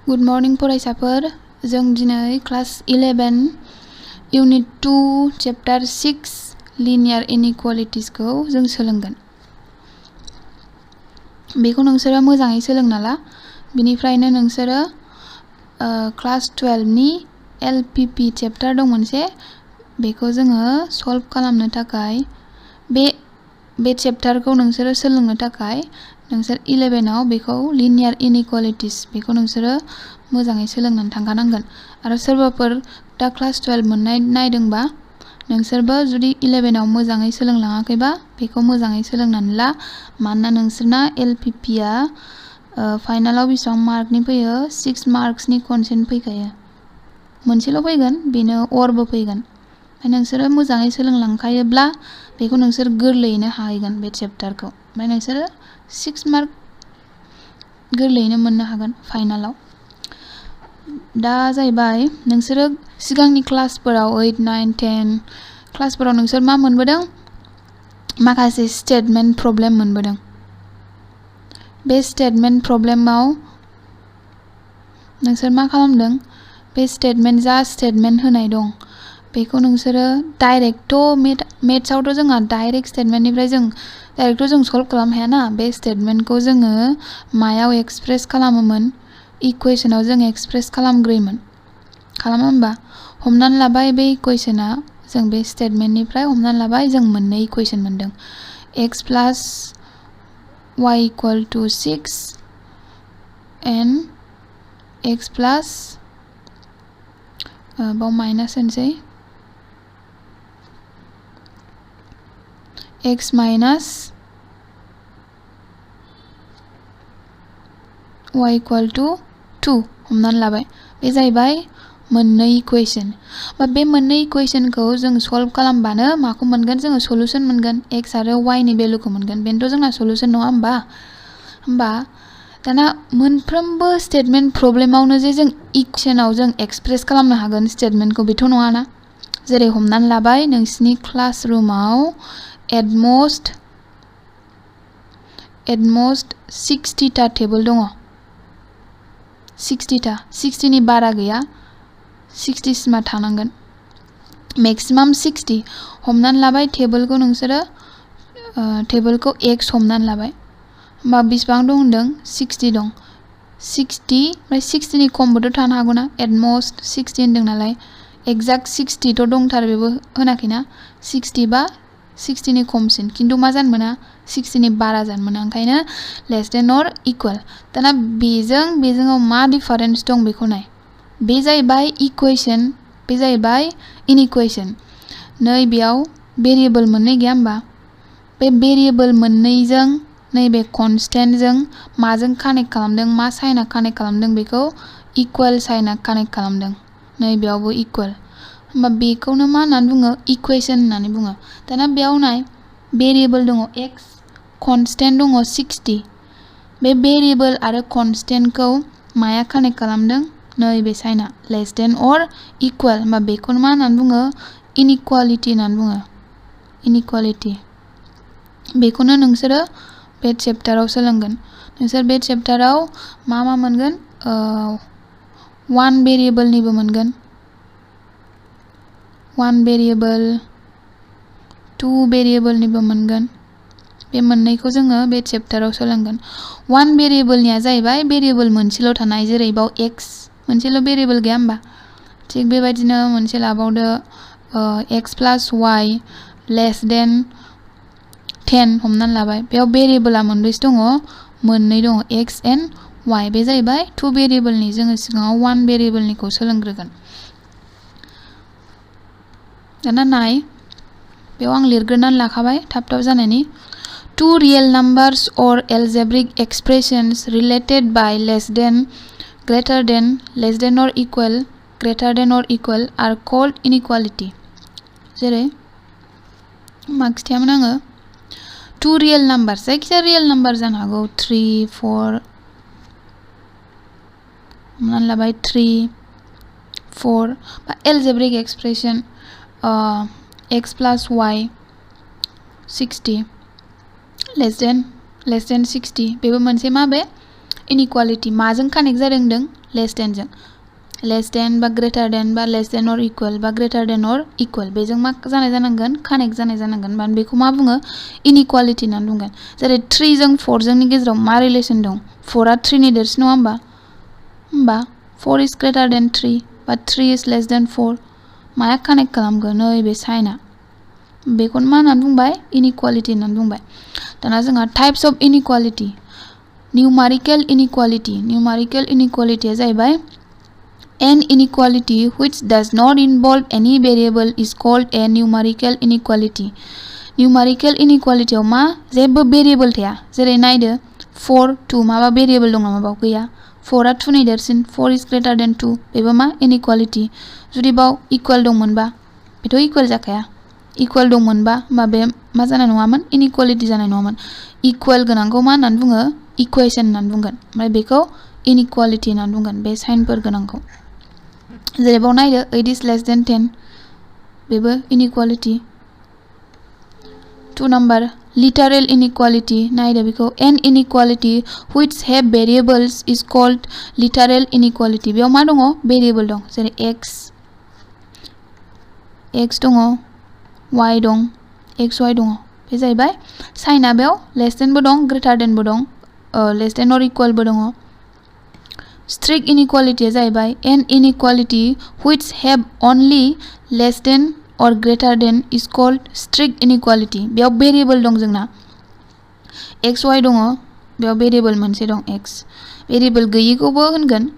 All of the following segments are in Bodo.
Good morning फरायसाफोर जों दिनै class 11 Unit 2 Chapter 6 Linear Inequalities खौ जों सोलोंगोन। बेखौ नोंसोरो मोजाङै सोलोंना ला। बिनिफ्रायनो नोंसोरो क्लास 12 नि LPP चैप्टार दं मोनसे बेखौ जोङो सल्व खालामनो थाखाय बे चैप्टारखौ नोंसोरो सोलोंनो थाखाय नोंसोर 11 आव बेखौ लिनियार इनइक्वालिटीज बेखौ नोंसोरो मोजाङै सोलोंनानै थांखानांगोन। आरो सोरबाफोर दा क्लास 12 मोननाय नायदोंबा नोंसोरबो जुदि 11 आव मोजाङै सोलोंलाङाखैबा बेखौ मोजाङै सोलोंनानै ला। मानोना नोंसोरना LPP आ फाइनालाव बेसेबां मार्कनि फैयो 6 मार्क्सनि कन्सेन्ट फैखायो। मोनसेल' फैगोन बेनो अरबो फैगोन। ओमफ्राय नोंसोरो मोजाङै सोलोंलांखायोब्ला बेखौ नोंसोर गोरलैयैनो हाहैगोन बे चैप्टारखौ। ओमफ्राय नोंसोरो 6 मार्क गोरलैयैनो मोननो हागोन फाइनालाव। दा जाहैबाय नोंसोरो सिगांनि क्लासफोराव 8, 9, 10 क्लासफोराव नोंसोर मा मोनबोदों? माखासे स्टेटमेन्ट प्रब्लेम मोनबोदों। बे स्टेटमेन्ट प्रब्लेमाव नोंसोर मा खालामदों? बे स्टेटमेन्ट जा स्टेटमेन्ट होनाय दं बेखौ नोंसोरो डाइरेक्ट मेथ्सआवथ' जोंहा डाइरेक्ट स्टेटमेन्टनिफ्राय जों डाइरेक्ट जों सल्व खालामनो हायाना। बे स्टेटमेन्टखौ जोङो मायाव एक्सप्रेस खालामोमोन? इकुवेशनाव जों एक्सप्रेस खालामग्रोयोमोन। खालामा होमबा? हमनानै लाबाय बे इकुवेशना जों बे स्टेटमेन्टनिफ्राय हमनानै लाबाय जों मोननै इकुवेशन मोनदों। x plus y equal to 6 and x plus बाव माइनास होनसै x minus y equal to 2 हमनानै लाबाय। बे जाहैबाय मोननै इकुवेशन। बे मोननै इकुवेशनखौ जों सल्व खालामबानो माखौ मोनगोन? जोङो सल्युशन मोनगोन। x आरो y नि भेलुखौ मोनगोन। बेनोथ' जोंना सल्युशन नङा होमबा? दाना मोनफ्रोमबो स्टेटमेन्ट प्रब्लेमावनो जे जों इकुवेशनाव जों एक्सप्रेस खालामनो हागोन स्टेटमेन्टखौ बेथ' नङाना। जेरै हमनानै लाबाय नोंसिनि क्लास रुमाव एटमस्ट 60 टा टेबोल दङ। 60 टा 60 नि बारा गैया 60 सिमा थानांगोन। मेक्सिमाम 60 हमनानै लाबाय टेबोलखौ नोंसोरो टेबोलखौ x हमनानै लाबाय। होमबा बेसेबां दं होनदों? 60 दं। 60 ओमफ्राय 60 नि खमबोथ' थानो हागौना। एटमस्ट 60 होनदों नालाय एक्जाक्ट 60 थ' दंथारो बेबो होनाखैना। 60 बा 60 नि खमसिन खिन्थु मा जानो मोना 60 नि बारा जानो मोना। ओंखायनो लेस देन अर इकुवेल। दाना बेजों मा डिफारेन्स दं बेखौ नाय। बे जाहैबाय इकुवेशन, बे जाहैबाय इनइकुवेशन। नै बेयाव भेरिएबल मोननै गैया होमबा? बे भेरिएबल मोननैजों नैबे कनस्टेन्टजों माजों कानेक्ट खालामदों? मा साइना कानेक्ट खालामदों? बेखौ इकुवेल साइना कानेक्ट खालामदों। नै बेयावबो इकुवेल। होमबा बेखौनो मा होननानै बुङो? इकुवेशन होननानै बुङो। दाना बेयाव नाय भेरिएबल दङ x, कनस्टेन्ट दङ 60। बे भेरिएबल आरो कनस्टेन्टखौ माया कानेक्ट खालामदों? नैबे साइना लेस देन अर इकुवेल। होमबा बेखौनो मा होननानै बुङो? इनइक्वालिटी होननानै बुङो। इनइक्वालिटी। बेखौनो नोंसोरो बे चैप्टाराव सोलोंगोन। नोंसोर बे चैप्टाराव मा मोनगोन? 1 भेरिएबलनिबो मोनगोन। 1 भेरिएबल 2 भेरिएबलनिबो मोनगोन। बे मोननैखौ जोङो बे चैप्टाराव सोलोंगोन। 1 भेरिएबलनिया जाहैबाय भेरिएबल मोनसेल' थानाय जेरै बाव x मोनसेल' भेरिएबल गैया होमबा? थिग बेबायदिनो मोनसे लाबावदो x plus y less than 10 हमनानै लाबाय। बेयाव भेरिएबला मोनबेसे दङ? मोननै दङ x and y। बे जाहैबाय 2 भेरिएबलनि। जोङो सिगाङाव 1 भेरिएबलनिखौ सोलोंग्रोगोन। दाना नाय बेयाव आं लिरग्रोनानै लाखाबाय थाब जानायनि। 2 real numbers or algebraic expressions related by less than, greater than, less than or equal, greater than or equal are called inequality। जेरै मा खिथायामोन आङो? 2 real numbers जायखिजाया रियेल नाम्बार जानो हागौ 3, 4 हमनानै लाबाय 3, 4 बा algebraic expression x plus y 60 less than 60 बेबो मोनसे मा बे inequality माजों कानेक्ट जादों दों लेस देन जों लेस देन बा ग्रेटार देन बा लेस देन और इक्वल बा ग्रेटार देन और इक्वल बेजों मा जानाय जानांगोन कानेक्ट जानाय जानांगोन मान बेखौ मा बुङो inequality होननानै बुंगोन जेरै 3 जों 4 जोंनि गेजेराव मा रिलेसन दं 4 आ 3 नि देरसिन नङा होमबा 4 is greater than 3 but 3 is less than 4 माया कानेक्ट खालामगोन नै बे साइना बेखौनो मा होननानै बुंबाय inequality होननानै बुंबाय दाना जोंहा types of inequality numerical inequality आ जाहैबाय an inequality which does not involve any variable is called a numerical inequality आव मा जेबो variable थाया जेरै नायदो 4 2 माबा variable दं नामा बाव गैया 4 आ 2 नि देरसिन 4 is greater than 2 बेबो मा inequality जुदि बाव equal दंमोनबा बेथ' equal जाखाया equal दंमोनबा होमबा बे मा जानाय नङामोन inequality जानाय नङामोन equal गोनांखौ मा होननानै बुङो equation होननानै बुंगोन ओमफ्राय बेखौ inequality होननानै बुंगोन बे साइनफोर गोनांखौ जेरै बाव नायदो 8 is less than 10 बेबो inequality 2 number literal inequality नायदो बेखौ an inequality which have variables is called literal inequality बेयाव मा दङ variable दं जेरै x दङ y दं xy दङ बे जाहैबाय साइना बेयाव लेस देन बो दं ग्रेटार देन बो दं लेस देन और इक्वल बो दङ strict inequality आ जाहैबाय an inequality which have only less than or greater than is called strict inequality बेयाव variable दं जोंना xy दङ बेयाव variable मोनसे दं x variable गैयिखौबो होनगोन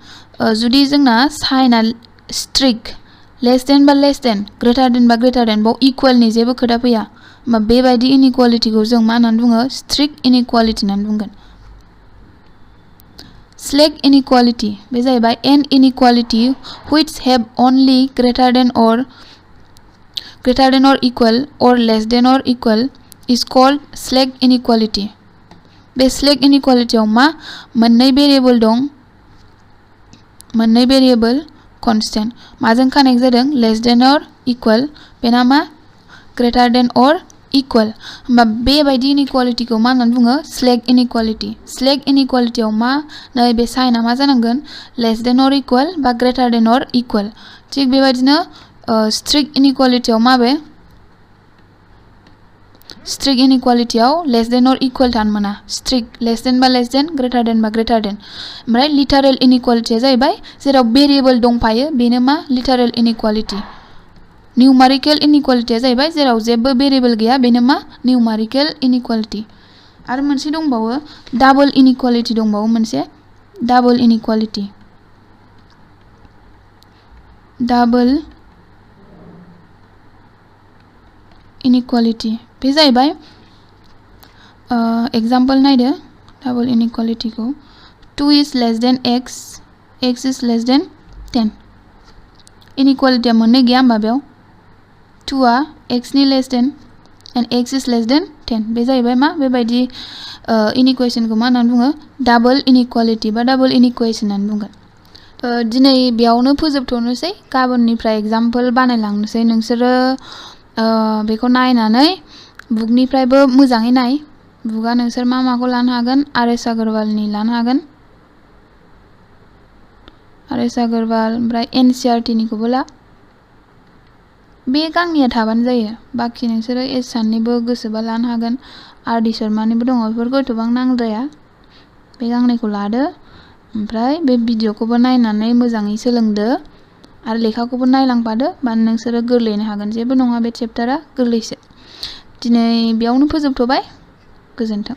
जुदि जोंना साइना strict less than बा less than greater than बाव equal नि जेबो खोथा फैया होमबा बेबायदि inequality खौ जों मा होननानै बुङो strict inequality होननानै बुंगोन slack inequality बे जाहैबाय an inequality which have only greater than or equal or less than or equal is called slack inequality बे slack inequality आव मा मोननै variable दं मोननै variable constant माजों कानेक्ट जादों less than or equal बेना मा greater than or equal होमबा बेबायदि inequality खौ मा होननानै बुङो slack inequality आव मा नै बे साइना मा जानांगोन less than or equal बा greater than or equal थिग बेबायदिनो strict inequality आव माबे strict inequality आव less than or equal थानो मोना strict less than बा less than greater than बा greater than ओमफ्राय literal inequality आ जाहैबाय जेराव variable दंफायो बेनो मा literal inequality numerical inequality आ जाहैबाय जेराव जेबो variable गैया बेनो मा numerical inequality आरो मोनसे दंबावो double inequality दंबावो मोनसे double inequality बे जाहैबाय example नायदो double inequality खौ 2 is less than x is less than 10 inequality आ मोननै गैया होमबा बेयाव 2 आ x नि less than and x is less than 10 बे जाहैबाय मा बेबायदि inequation खौ मा होननानै बुङो double inequality बा double inequation होननानै बुंगोन दिनै बेयावनो फोजोबथ'नोसै गाबोननिफ्राय एग्जाम्पल बानायलांनोसै नोंसोरो बेखौ नायनानै बुकनिफ्रायबो मोजाङै नाय बुकआ नोंसोर मा माखौ लानो हागोन आर.एस. आगरवालनि लानो हागोन आर.एस. आगरवाल ओमफ्राय एन.सि.आर.टि. निखौबो ला बे गांनैया थाबानो जायो बाखि नोंसोरो एसाननिबो गोसोबा लानो हागोन आर.डी. शर्मानिबो दङ बेफोरखौ एथबां नांद्राया बे गांनैखौ लादो ओमफ्राय बे भिडिअखौबो नायनानै मोजाङै सोलोंदो आरो लेखाखौबो नायलांफादो माने नोंसोरो गोरलैयैनो हागोन जेबो नङा बे चेप्टारा गोरलैसो दिनै बेयावनो फोजोबथ'बाय गोजोन्थों